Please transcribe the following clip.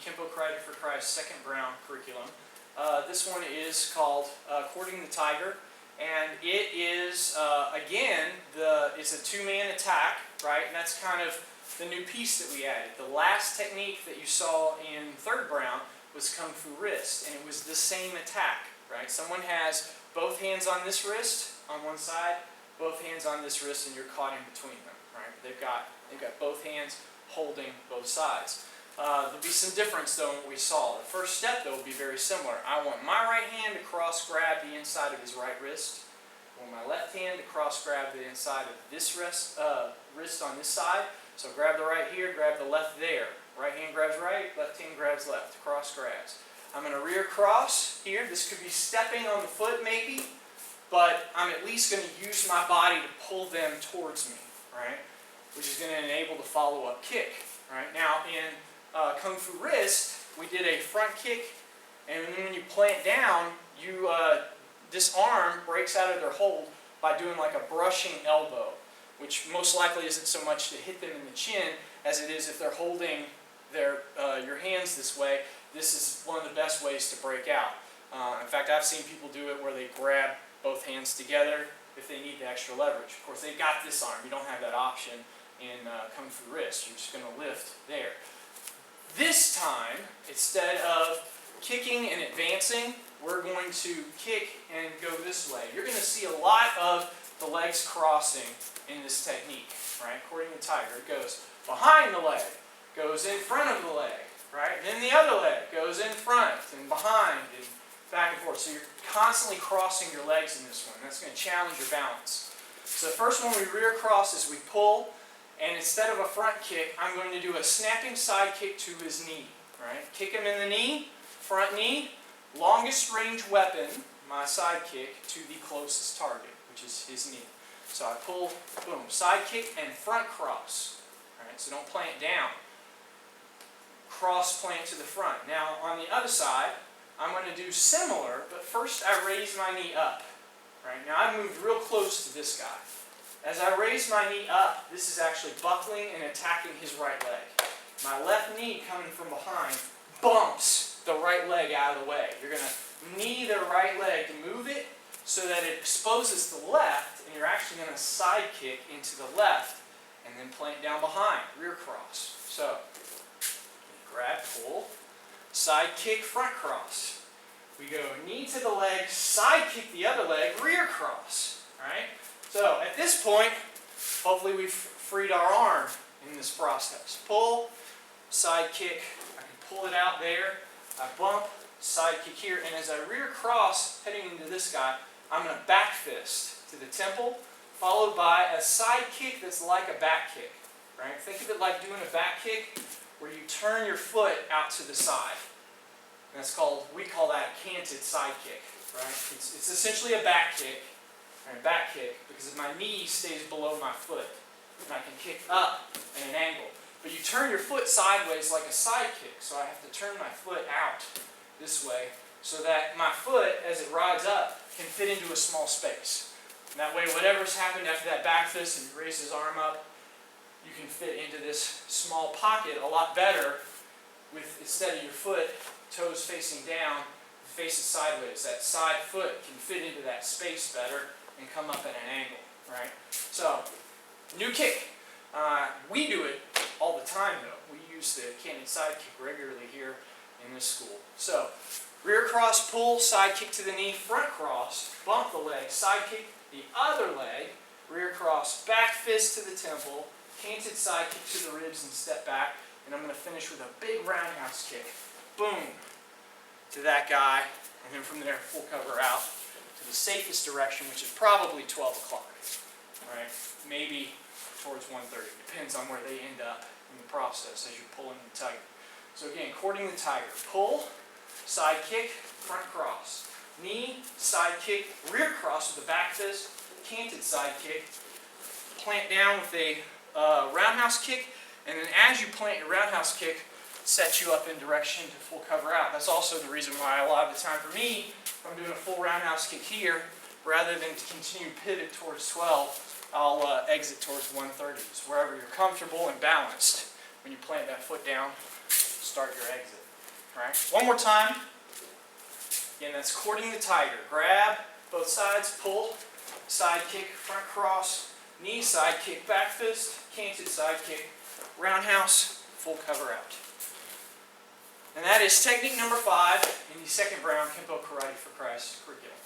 Kenpo Karate for Christ second Brown curriculum. This one is called Courting the Tiger, and it is, again, it's a two-man attack, right? And that's kind of the new piece that we added. The last technique that you saw in third Brown was Kung Fu wrist, and it was the same attack, right? Someone has both hands on this wrist on one side, both hands on this wrist, and you're caught in between them, right? They've got both hands holding both sides. There'll be some difference though in what we saw. The first step though will be very similar. I want my right hand to cross grab the inside of his right wrist. I want my left hand to cross grab the inside of this wrist on this side. So grab the right here, grab the left there. Right hand grabs right, left hand grabs left. Cross grabs. I'm going to rear cross here. This could be stepping on the foot maybe, but I'm at least going to use my body to pull them towards me, right? Which is going to enable the follow-up kick. Right? Now in Kung Fu wrist, we did a front kick, and then when you plant down, this arm breaks out of their hold by doing like a brushing elbow, which most likely isn't so much to hit them in the chin as it is if they're holding your hands this way. This is one of the best ways to break out. In fact, I've seen people do it where they grab both hands together if they need the extra leverage. Of course, they've got this arm. You don't have that option in Kung Fu wrist. You're just going to lift there. This time, instead of kicking and advancing, we're going to kick and go this way. You're going to see a lot of the legs crossing in this technique, right? Courting the Tiger, it goes behind the leg, goes in front of the leg, right? And then the other leg goes in front and behind and back and forth. So you're constantly crossing your legs in this one. That's going to challenge your balance. So the first one we rear cross is we pull, and instead of a front kick, I'm going to do a snapping side kick to his knee, right? Kick him in the knee, front knee, longest range weapon, my side kick, to the closest target, which is his knee. So I pull, boom, side kick and front cross, right? So don't plant down. Cross plant to the front. Now on the other side, I'm going to do similar, but first I raise my knee up, right? Now I've moved real close to this guy. As I raise my knee up, this is actually buckling and attacking his right leg. My left knee coming from behind bumps the right leg out of the way. You're going to knee the right leg to move it so that it exposes the left, and you're actually going to side kick into the left and then plant down behind, rear cross. So, grab, pull, side kick, front cross. We go knee to the leg, side kick the other leg, rear cross. All right? So at this point, hopefully we've freed our arm in this process. Pull, side kick, I can pull it out there, I bump, side kick here, and as I rear cross heading into this guy, I'm going to back fist to the temple, followed by a side kick that's like a back kick. Right? Think of it like doing a back kick where you turn your foot out to the side. And that's called, we call that a canted side kick. Right? It's essentially a back kick. Back kick, because my knee stays below my foot, and I can kick up at an angle. But you turn your foot sideways like a side kick, so I have to turn my foot out this way, so that my foot, as it rides up, can fit into a small space. And that way, whatever's happened after that back fist and you raise his arm up, you can fit into this small pocket a lot better with, instead of your foot, toes facing down, faces sideways. That side foot can fit into that space better and come up at an angle, right? So, new kick. We do it all the time though. We use the canted side kick regularly here in this school. So, rear cross, pull, side kick to the knee, front cross, bump the leg, side kick the other leg, rear cross, back fist to the temple, canted side kick to the ribs and step back, and I'm going to finish with a big roundhouse kick. Boom! To that guy, and then from there, full cover out to the safest direction, which is probably 12 o'clock, right? Maybe towards 1:30. Depends on where they end up in the process as you're pulling the tiger. So again, courting the tiger. Pull, side kick, front cross. Knee, side kick, rear cross with a back fist, canted side kick. Plant down with a roundhouse kick, and then as you plant your roundhouse kick, set you up in direction to full cover out. That's also the reason why a lot of the time for me, if I'm doing a full roundhouse kick here, rather than to continue pivot towards 12, I'll exit towards 1:30. So wherever you're comfortable and balanced, when you plant that foot down, start your exit. Right? One more time. Again, that's courting the tiger. Grab both sides, pull, side kick, front cross, knee, side kick, back fist, canted side kick, roundhouse, full cover out. And that is technique number 5 in the second round Kenpo Karate for Christ curriculum.